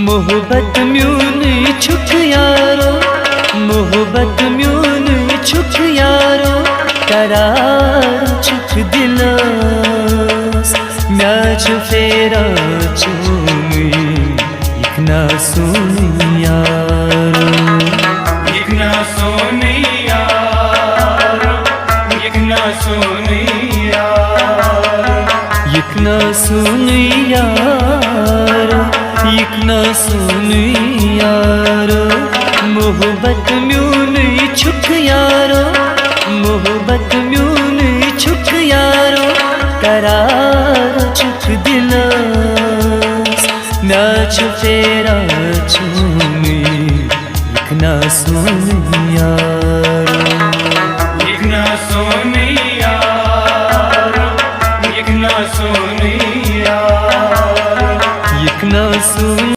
मोहब्बत म्यून छुट यारो, मोहब्बत म्यून छुट यारो, करार छुट दिलास म्याच फेरा चूमी इकना सोनी यारो, इकना सोनी यारो, इकना सोनी यारो, इकना सोनी यारो, इकना सोनी यारो। मोहब्बत म्यून छुट यारो, मोहब्बत म्यून छुट यारो, करार छुट दिलास म्याच फेरा चूमी इकना सोनी यारो, इकना सोनी यारो, इकना सोनी यारो, इकना सोनी।